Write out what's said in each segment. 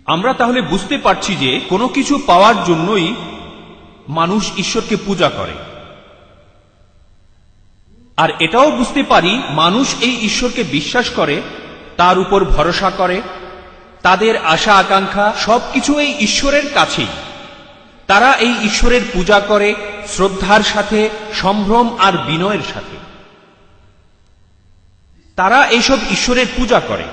আমরা তাহলে বুঝতে পারছি যে কোনো কিছু পাওয়ার জন্যই মানুষ ঈশ্বরকে পূজা করে, আর এটাও বুঝতে পারি মানুষ এই ঈশ্বরকে বিশ্বাস করে, তার উপর ভরসা করে, তাদের আশা আকাঙ্ক্ষা সবকিছু এই ঈশ্বরের কাছেই। তারা এই ঈশ্বরের পূজা করে শ্রদ্ধার সাথে, সম্ভ্রম আর বিনয়ের সাথে। তারা এইসব ঈশ্বরের পূজা করে।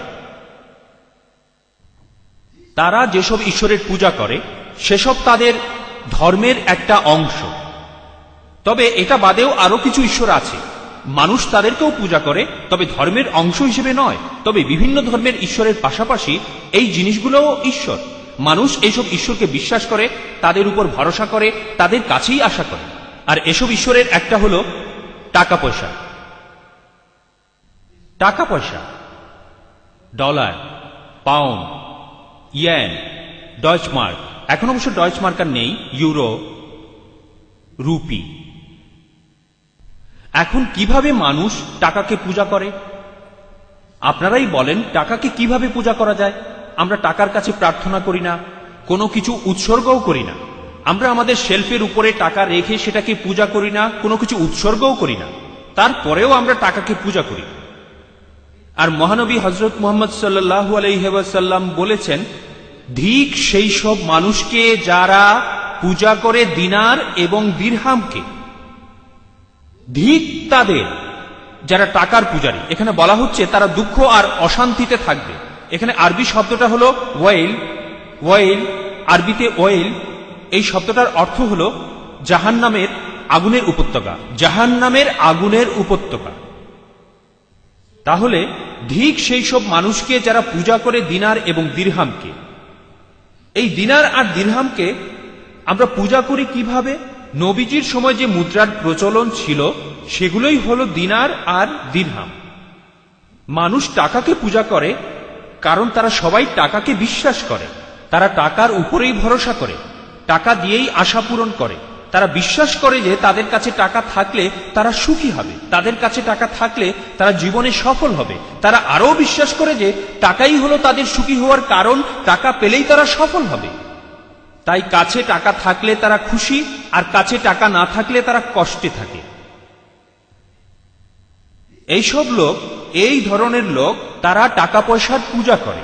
তারা যেসব ঈশ্বরের পূজা করে সেসব তাদের ধর্মের একটা অংশ। তবে এটা বাদেও আরো কিছু ঈশ্বর আছে, মানুষ তাদেরকেও পূজা করে, তবে ধর্মের অংশ হিসেবে নয়। তবে বিভিন্ন ধর্মের ঈশ্বরের পাশাপাশি এই জিনিসগুলোও ঈশ্বর। মানুষ এইসব ঈশ্বরকে বিশ্বাস করে, তাদের উপর ভরসা করে, তাদের কাছেই আশা করে। আর এসব ঈশ্বরের একটা হলো টাকা পয়সা। টাকা পয়সা, ডলার, পাউন্ড, ইয়েন, ডয়েচমার্ক, এখন অবশ্য ডয়েচমার্ক আর নেই, ইউরো, রুপি। এখন কিভাবে মানুষ টাকাকে পূজা করে? আপনারাই বলেন টাকাকে কিভাবে পূজা করা যায়? আমরা টাকার কাছে প্রার্থনা করি না, কোনো কিছু উৎসর্গও করি না। আমরা আমাদের শেলফের উপরে টাকা রেখে সেটাকে পূজা করি না, কোনো কিছু উৎসর্গও করি না। তারপরেও আমরা টাকাকে পূজা করি। আর মহানবী হযরত মুহাম্মদ সাল্লাল্লাহু আলাইহি ওয়াসাল্লাম বলেছেন, ধিক সেই সব মানুষকে যারা পূজা করে দিনার এবং দিরহামকে। ধিক তাদের যারা টাকার পূজারী। এখানে বলা হচ্ছে তারা দুঃখ আর অশান্তিতে থাকবে। এখানে আরবি শব্দটা হলো ওয়াইল। ওয়াইল, আরবিতে ওয়াইল, এই শব্দটার অর্থ হলো জাহান্নামের আগুনের উপত্যকা। জাহান্নামের আগুনের উপত্যকা। তাহলে ধিক সেই সব মানুষকে যারা পূজা করে দিনার এবং দিরহামকে। এই দিনার আর দিরহামকে আমরা পূজা করি কিভাবে? নবীজির সময় যে মুদ্রার প্রচলন ছিল সেগুলোই হলো দিনার আর দিরহাম। মানুষ টাকাকে পূজা করে কারণ তারা সবাই টাকাকে বিশ্বাস করে। তারা টাকার উপরেই ভরসা করে, টাকা দিয়েই আশা পূরণ করে। তারা বিশ্বাস করে যে তাদের কাছে টাকা থাকলে তারা সুখী হবে, তাদের কাছে টাকা থাকলে তারা জীবনে সফল হবে। তারা আরও বিশ্বাস করে যে টাকাই হলো তাদের সুখী হওয়ার কারণ, টাকা পেলেই তারা সফল হবে। তাই কাছে টাকা থাকলে তারা খুশি, আর কাছে টাকা না থাকলে তারা কষ্টে থাকে। এইসব লোক, এই ধরনের লোক, তারা টাকা পয়সার পূজা করে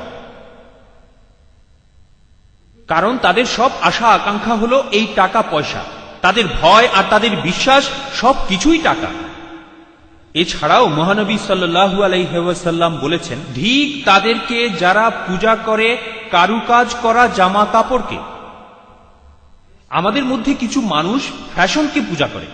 কারণ তাদের সব আশা আকাঙ্ক্ষা হলো এই টাকা পয়সা। তাদের ভয় আর তাদের বিশ্বাস সব কিছুই টাকা। এছাড়াও মহানবী সাল্লাল্লাহু আলাইহি ওয়াসাল্লাম বলেছেন, ধিক তাদেরকে যারা পূজা করে কারুকাজ করা জামা কাপড়কে। আমাদের মধ্যে কিছু মানুষ ফ্যাশনকে পূজা করে,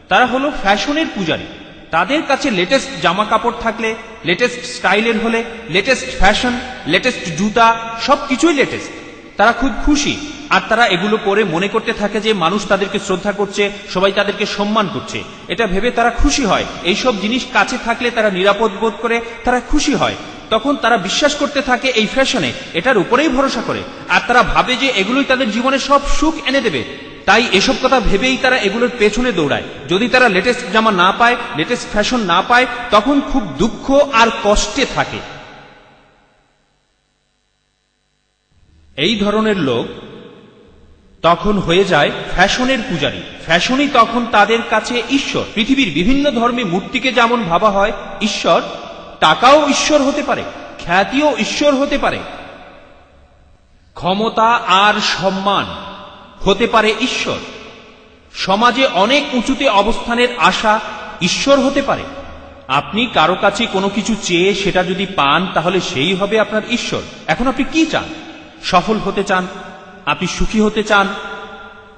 তারা হলো ফ্যাশনের পূজারী। তাদের কাছে লেটেস্ট জামা কাপড় থাকলে, লেটেস্ট স্টাইলের হলে, লেটেস্ট ফ্যাশন, লেটেস্ট জুতা, সবকিছুই লেটেস্ট। তারা খুব খুশি, আর তারা এগুলো পরে মনে করতে থাকে যে মানুষ তাদেরকে শ্রদ্ধা করছে, সবাই তাদেরকে সম্মান করছে। এটা ভেবে তারা খুশি হয়। এইসব জিনিস কাছে থাকলে তারা নিরাপদ বোধ করে, তারা খুশি হয়। তখন তারা বিশ্বাস করতে থাকে এই ফ্যাশনে, এটার উপরেই ভরসা করে, আর তারা ভাবে যে এগুলোই তাদের জীবনে সব সুখ এনে দেবে। তাই এসব কথা ভেবেই তারা এগুলোর পেছনে দৌড়ায়। যদি তারা লেটেস্ট জামা না পায়, লেটেস্ট ফ্যাশন না পায়, তখন খুব দুঃখ আর কষ্টে থাকে। এই ধরনের লোক তখন হয়ে যায় ফ্যাশনের পূজারী। ফ্যাশনই তখন তাদের কাছে ঈশ্বর। পৃথিবীর বিভিন্ন ধর্মে মূর্তিকে যেমন ভাবা হয় ঈশ্বর, টাকাও ঈশ্বর হতে পারে, খ্যাতিও ঈশ্বর হতে পারে, ক্ষমতা আর সম্মান হতে পারে ঈশ্বর, সমাজে অনেক উঁচুতে অবস্থানের আশা ঈশ্বর হতে পারে। আপনি কারো কাছে কোনো কিছু চেয়ে সেটা যদি পান তাহলে সেই হবে আপনার ঈশ্বর। এখন আপনি কি চান? সফল হতে চান? আপনি সুখী হতে চান?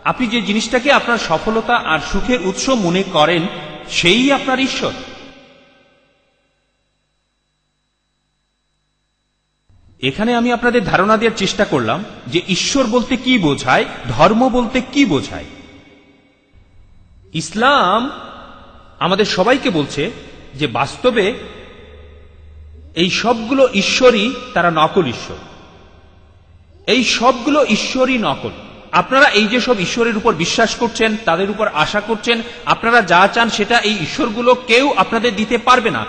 আপনি যে জিনিসটাকে আপনার সফলতা আর সুখের উৎস মনে করেন সেই আপনার ঈশ্বর। এখানে আমি আপনাদের ধারণা দেওয়ার চেষ্টা করলাম যে ঈশ্বর বলতে কি বোঝায়, ধর্ম বলতে কি বোঝায়। ইসলাম আমাদের সবাইকে বলছে যে বাস্তবে এই সবগুলো ঈশ্বরই তারা নকল ঈশ্বর। এই সবগুলো ঈশ্বরই নকল। আপনারা এই যে সব ঈশ্বরের উপর বিশ্বাস করছেন, তাদের উপর আশা করছেন, আপনারা যা চান সেটা এই ঈশ্বরগুলো কেউ আপনাদের দিতে পারবে না।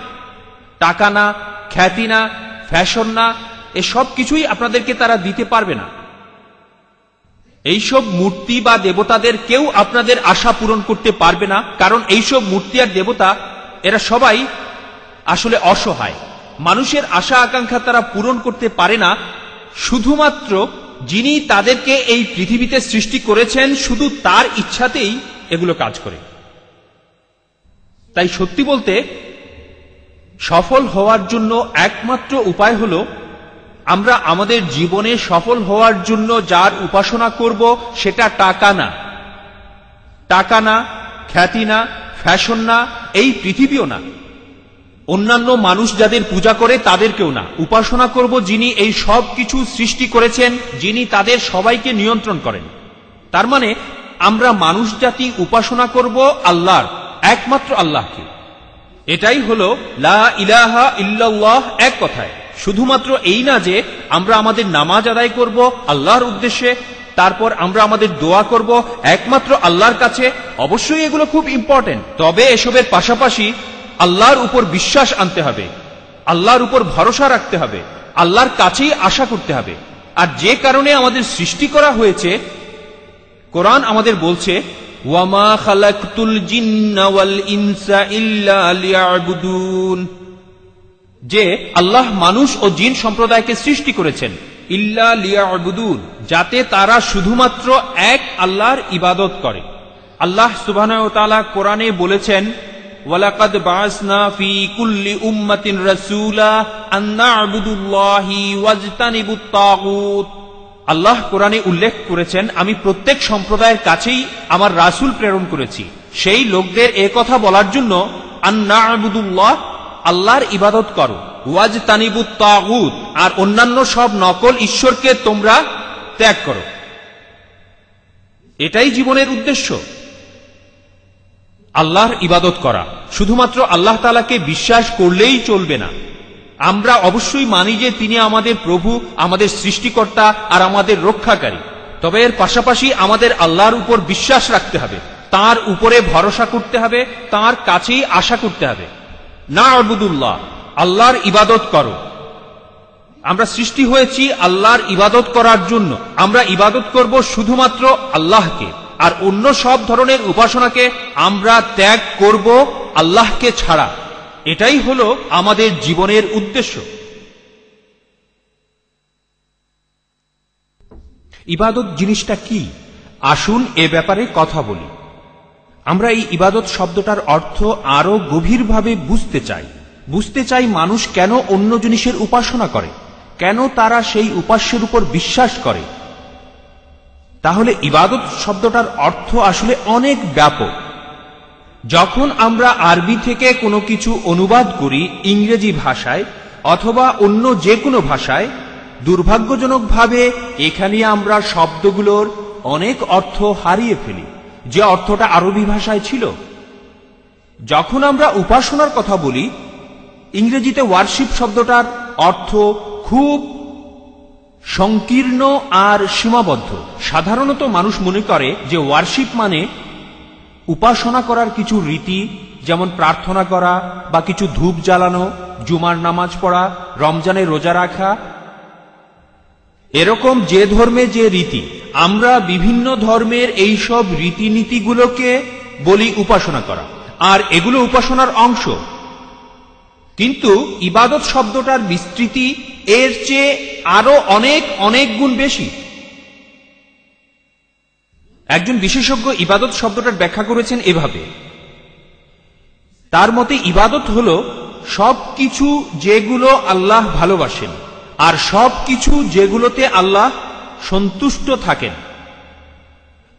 টাকা না, খ্যাতি না, ফ্যাশন না, এ সব কিছুই আপনাদেরকে তারা দিতে পারবে না। এইসব মূর্তি বা দেবতাদের কেউ আপনাদের আশা পূরণ করতে পারবে না, কারণ এইসব মূর্তি আর দেবতা এরা সবাই আসলে অসহায়। মানুষের আশা আকাঙ্ক্ষা তারা পূরণ করতে পারে না, শুধুমাত্র যিনি তাদেরকে এই পৃথিবীতে সৃষ্টি করেছেন শুধু তার ইচ্ছাতেই এগুলো কাজ করে। তাই সত্যি বলতে সফল হওয়ার জন্য একমাত্র উপায় হলো আমরা আমাদের জীবনে সফল হওয়ার জন্য যার উপাসনা করব সেটা টাকা না, টাকা না, খ্যাতি না, ফ্যাশন না, এই পৃথিবীও না, অন্যান্য মানুষ যাদের পূজা করে তাদেরকেও না। উপাসনা করব যিনি এই সব কিছু সৃষ্টি করেছেন, যিনি তাদের সবাইকে নিয়ন্ত্রণ করেন। তার মানে আমরা মানুষ জাতি উপাসনা করব আল্লাহর, একমাত্র আল্লাহকে। এটাই হলো লা ইলাহা ইল্লাল্লাহ, এক কথায়। শুধুমাত্র এই না যে আমরা আমাদের নামাজ আদায় করব আল্লাহর উদ্দেশ্যে, তারপর আমরা আমাদের দোয়া করব একমাত্র আল্লাহর কাছে। অবশ্যই এগুলো খুব ইম্পর্টেন্ট, তবে এসবের পাশাপাশি আল্লাহর উপর বিশ্বাস আনতে হবে, আল্লাহর উপর ভরসা রাখতে হবে, আল্লাহর কাছেই আশা করতে হবে। আর যে কারণে আমাদের সৃষ্টি করা হয়েছে, কোরআন আমাদের বলছে ওয়ামা খালাকতুল জিন্না ওয়াল ইনসা ইল্লা লিয়াবুদুন, যে আল্লাহ মানুষ ও জিন সম্প্রদায়কে সৃষ্টি করেছেন ইল্লা লিয়াবুদুন, যাতে তারা শুধুমাত্র এক আল্লাহর ইবাদত করে। আল্লাহ সুবহানাহু ওয়া তাআলা কোরআনে বলেছেন ওয়ালাকাদ বাআসনা ফি কুল্লি উম্মাতিন রাসূলা আন না'বুদুল্লাহি ওয়াজতানিবুত তাগুত। আল্লাহ কোরআনে উল্লেখ করেছেন আমি প্রত্যেক সম্প্রদায়ের কাছেই আমার রাসূল প্রেরণ করেছি সেই লোকদের এ কথা বলার জন্য আন না'বুদুল্লাহ, আল্লাহর ইবাদত করো, ওয়াজতানিবুত তাগুত, আর অন্যান্য সব নকল ঈশ্বরকে তোমরা ত্যাগ করো। এটাই জীবনের উদ্দেশ্য, আল্লাহর ইবাদত করা। শুধুমাত্র আল্লাহ তাআলাকে বিশ্বাস করলেই চলবে না। আমরা অবশ্যই মানি যে তিনি আমাদের প্রভু, আমাদের সৃষ্টিকর্তা আর আমাদের রক্ষাকারী, তবে এর পাশাপাশি আমাদের আল্লাহর উপর বিশ্বাস রাখতে হবে, তার উপরে ভরসা করতে হবে, তার কাছেই আশা করতে হবে। না'বুদুল্লাহ, আল্লাহর ইবাদত করো। আমরা সৃষ্টি হয়েছি আল্লাহর ইবাদত করার জন্য। আমরা ইবাদত করব শুধুমাত্র আল্লাহকে, আর অন্য সব ধরনের উপাসনাকে আমরা ত্যাগ করব আল্লাহকে ছাড়া। এটাই হলো আমাদের জীবনের উদ্দেশ্য। ইবাদত জিনিসটা কি, আসুন এ ব্যাপারে কথা বলি। আমরা এই ইবাদত শব্দটার অর্থ আরো গভীরভাবে বুঝতে চাই মানুষ কেন অন্য জিনিসের উপাসনা করে, কেন তারা সেই উপাস্যের উপর বিশ্বাস করে। তাহলে ইবাদত শব্দটার অর্থ আসলে অনেক ব্যাপক। যখন আমরা আরবি থেকে কোনো কিছু অনুবাদ করি ইংরেজি ভাষায় অথবা অন্য যে কোনো ভাষায়, দুর্ভাগ্যজনকভাবে এখানে আমরা শব্দগুলোর অনেক অর্থ হারিয়ে ফেলি যে অর্থটা আরবি ভাষায় ছিল। যখন আমরা উপাসনার কথা বলি, ইংরেজিতে ওয়ারশিপ শব্দটার অর্থ খুব সংকীর্ণ আর সীমাবদ্ধ। সাধারণত মানুষ মনে করে যে ওয়ারশিপ মানে উপাসনা করার কিছু রীতি, যেমন প্রার্থনা করা বা কিছু ধূপ জ্বালানো, জুমার নামাজ পড়া, রমজানে রোজা রাখা, এরকম যে ধর্মে যে রীতি। আমরা বিভিন্ন ধর্মের এই সব রীতিনীতিগুলোকে বলি উপাসনা করা, আর এগুলো উপাসনার অংশ। কিন্তু ইবাদত শব্দটার বিস্তৃতি এর চেয়ে আরো অনেক অনেক গুণ বেশি। একজন বিশেষজ্ঞ ইবাদত শব্দটার ব্যাখ্যা করেছেন এভাবে, তার মতে ইবাদত হলো সবকিছু যেগুলো আল্লাহ ভালোবাসেন আর সবকিছু যেগুলোতে আল্লাহ সন্তুষ্ট থাকেন।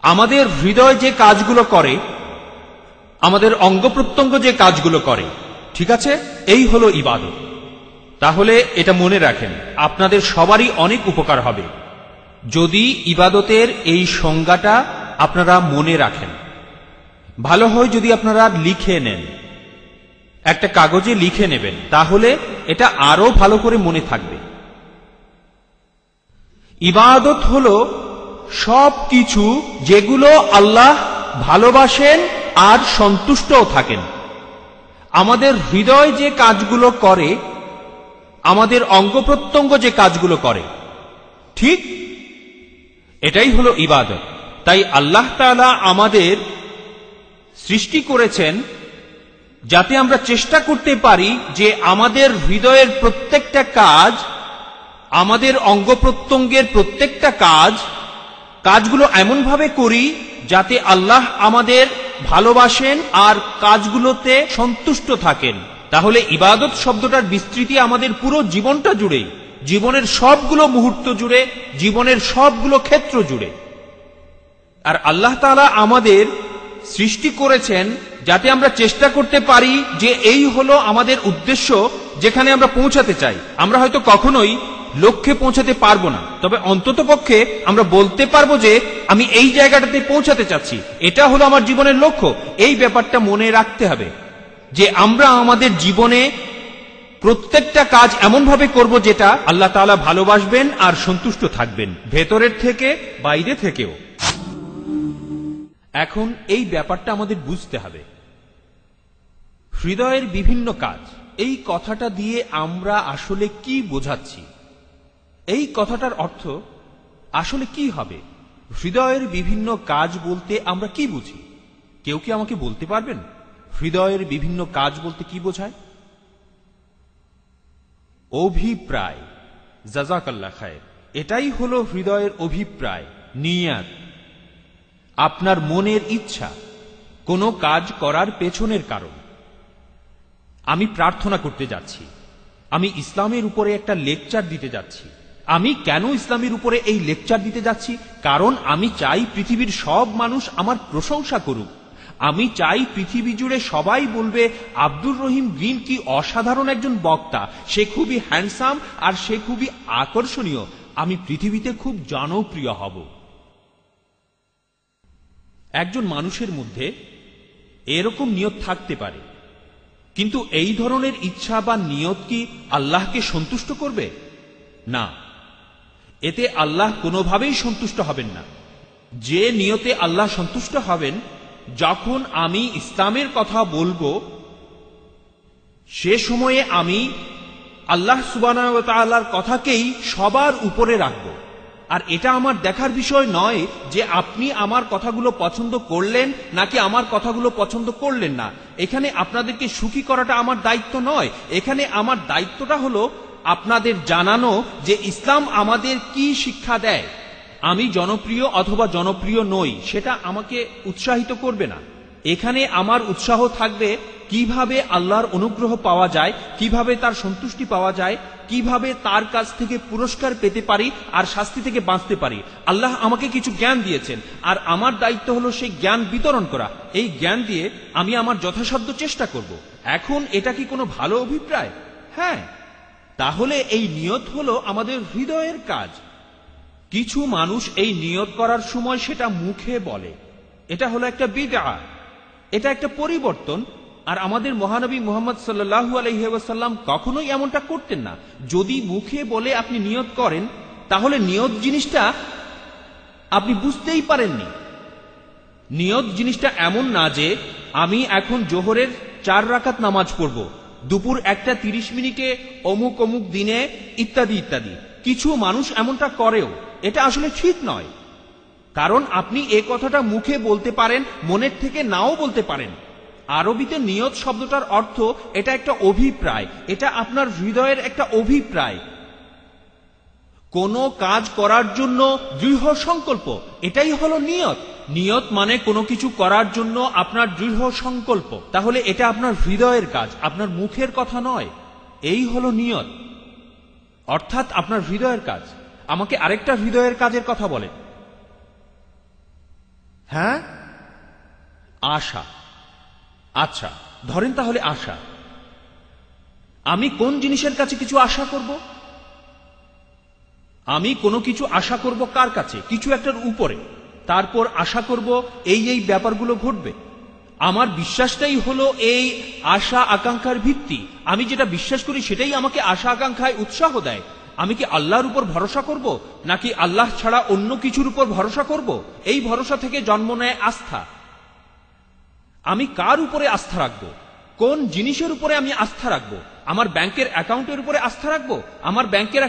আমাদের হৃদয় যে কাজগুলো করে, আমাদের অঙ্গ প্রত্যঙ্গ যে কাজগুলো করে, ঠিক আছে, এই হলো ইবাদত। তাহলে এটা মনে রাখেন, আপনাদের সবারই অনেক উপকার হবে যদি ইবাদতের এই সংজ্ঞাটা আপনারা মনে রাখেন। ভালো হয় যদি আপনারা লিখে নেন, একটা কাগজে লিখে নেবেন, তাহলে এটা আরো ভালো করে মনে থাকবে। ইবাদত হলো সব কিছু যেগুলো আল্লাহ ভালোবাসেন আর সন্তুষ্টও থাকেন। আমাদের হৃদয় যে কাজগুলো করে, আমাদের অঙ্গ প্রত্যঙ্গ যে কাজগুলো করে, ঠিক এটাই হলো ইবাদত। তাই আল্লাহ তাআলা আমাদের সৃষ্টি করেছেন যাতে আমরা চেষ্টা করতে পারি যে আমাদের হৃদয়ের প্রত্যেকটা কাজ, আমাদের অঙ্গ প্রত্যঙ্গের প্রত্যেকটা কাজগুলো এমনভাবে করি যাতে আল্লাহ আমাদের ভালোবাসেন আর কাজগুলোতে সন্তুষ্ট থাকেন। তাহলে ইবাদত শব্দটার বিস্তৃতি আমাদের পুরো জীবনটা জুড়েই, জীবনের সবগুলো মুহূর্ত জুড়ে, জীবনের সবগুলো ক্ষেত্র জুড়ে। আর আল্লাহ তাআলা আমাদের সৃষ্টি করেছেন যাতে আমরা চেষ্টা করতে পারি যে এই হলো আমাদের উদ্দেশ্য, যেখানে আমরা পৌঁছাতে চাই। আমরা হয়তো কখনোই লক্ষ্যে পৌঁছাতে পারবো না, তবে অন্ততপক্ষে আমরা বলতে পারবো যে আমি এই জায়গাটাতে পৌঁছাতে চাচ্ছি, এটা হলো আমার জীবনের লক্ষ্য। এই ব্যাপারটা মনে রাখতে হবে যে আমরা আমাদের জীবনে প্রত্যেকটা কাজ এমনভাবে করব যেটা আল্লাহ তাআলা ভালোবাসবেন আর সন্তুষ্ট থাকবেন, ভেতরের থেকে বাইরে থেকেও। এখন এই ব্যাপারটা আমাদের বুঝতে হবে। হৃদয়ের বিভিন্ন কাজ, এই কথাটা দিয়ে আমরা আসলে কি বোঝাচ্ছি? এই কথাটার অর্থ আসলে কি হবে? হৃদয়ের বিভিন্ন কাজ বলতে আমরা কি বুঝি? কেউ কি আমাকে বলতে পারবেন হৃদয়ের বিভিন্ন কাজ বলতে কি বোঝায়? অভিপ্রায়। জাযাকাল্লাহ খায়ের। এটাই হলো হৃদয়ের অভিপ্রায়, নিয়াত, আপনার মনের ইচ্ছা, কোনো কাজ করার পেছনের কারণ। আমি প্রার্থনা করতে যাচ্ছি, আমি ইসলামের উপরে একটা লেকচার দিতে যাচ্ছি। আমি কেন ইসলামের উপরে এই লেকচার দিতে যাচ্ছি? কারণ আমি চাই পৃথিবীর সব মানুষ আমার প্রশংসা করুক। আমি চাই পৃথিবী জুড়ে সবাই বলবে আব্দুর রহিম গ্রিন কি অসাধারণ একজন বক্তা, সে খুবই হ্যান্ডসাম আর সে খুবই আকর্ষণীয়, আমি পৃথিবীতে খুব জনপ্রিয় হব। একজন মানুষের মধ্যে এরকম নিয়ত থাকতে পারে, কিন্তু এই ধরনের ইচ্ছা বা নিয়ত কি আল্লাহকে সন্তুষ্ট করবে? না, এতে আল্লাহ কোনোভাবেই সন্তুষ্ট হবেন না। যে নিয়তে আল্লাহ সন্তুষ্ট হবেন, যখন আমি ইসলামের কথা বলবো সে সময়ে আমি আল্লাহ সুবহানাহু ওয়া তাআলার কথাকেই সবার উপরে রাখব। আর এটা আমার দেখার বিষয় নয় যে আপনি আমার কথাগুলো পছন্দ করলেন নাকি আমার কথাগুলো পছন্দ করলেন না। এখানে আপনাদেরকে সুখী করাটা আমার দায়িত্ব নয়। এখানে আমার দায়িত্বটা হলো আপনাদের জানানো যে ইসলাম আমাদের কি শিক্ষা দেয়। আমি জনপ্রিয় অথবা জনপ্রিয় নই সেটা আমাকে উৎসাহিত করবে না। এখানে আমার উৎসাহ থাকবে কিভাবে আল্লাহর অনুগ্রহ পাওয়া যায়, কিভাবে তার সন্তুষ্টি পাওয়া যায়, কিভাবে তার কাছ থেকে পুরস্কার পেতে পারি আর শাস্তি থেকে বাঁচতে পারি। আল্লাহ আমাকে কিছু জ্ঞান দিয়েছেন আর আমার দায়িত্ব হলো সেই জ্ঞান বিতরণ করা। এই জ্ঞান দিয়ে আমি আমার যথাসাধ্য চেষ্টা করব। এখন এটা কি কোনো ভালো অভিপ্রায়? হ্যাঁ, তাহলে এই নিয়ত হলো আমাদের হৃদয়ের কাজ। কিছু মানুষ এই নিয়ত করার সময় সেটা মুখে বলে, এটা হলো একটা বিদআত, এটা একটা পরিবর্তন। আর আমাদের মহানবী মুহাম্মদ সাল্লাল্লাহু আলাইহি ওয়াসাল্লাম কখনোই এমনটা করতেন না। যদি মুখে বলে আপনি নিয়ত করেন, তাহলে নিয়ত জিনিসটা আপনি বুঝতেই পারেননি। নিয়ত জিনিসটা এমন না যে আমি এখন জোহরের 4 রাকাত নামাজ পড়ব, দুপুর 1:30 অমুক অমুক দিনে, ইত্যাদি ইত্যাদি। কিছু মানুষ এমনটা করেও, এটা আসলে ঠিক নয়। কারণ আপনি এ কথাটা মুখে বলতে পারেন, মনের থেকে নাও বলতে পারেন। আরবিতে নিয়ত শব্দটার অর্থ এটা একটা অভিপ্রায়, এটা আপনার হৃদয়ের একটা অভিপ্রায়। কোনো কাজ করার জন্য দৃঢ় সংকল্প, এটাই হলো নিয়ত। নিয়ত মানে কোনো কিছু করার জন্য আপনার দৃঢ় সংকল্প। তাহলে এটা আপনার হৃদয়ের কাজ, আপনার মুখের কথা নয়। এই হলো নিয়ত, অর্থাৎ আপনার হৃদয়ের কাজ। আমাকে আরেকটা হৃদয়ের কাজের কথা বলেন। হ্যাঁ, আশা। আচ্ছা, ধরেন তাহলে আশা। আমি কোন জিনিসের কাছে কিছু আশা করব? আমি কোনো কিছু আশা করব কার কাছে? কিছু একটার উপরে। তারপর আশা করব এই এই ব্যাপারগুলো ঘটবে। আমার বিশ্বাসটাই হলো এই আশা আকাঙ্ক্ষার ভিত্তি। আমি যেটা বিশ্বাস করি সেটাই আমাকে আশা আকাঙ্ক্ষায় উৎসাহ দেয়। আমি কি আল্লাহর উপর ভরসা করব নাকি আল্লাহ ছাড়া অন্য কিছুর উপর ভরসা করব? এই ভরসা থেকে জন্ম নেয় আস্থা। আমি কার উপরে আস্থা রাখবো? কোন জিনিসের উপরে আমি আস্থা রাখবো? আমার ব্যাংকের অ্যাকাউন্টের উপরে আস্থা রাখবো? আমার ব্যাংকের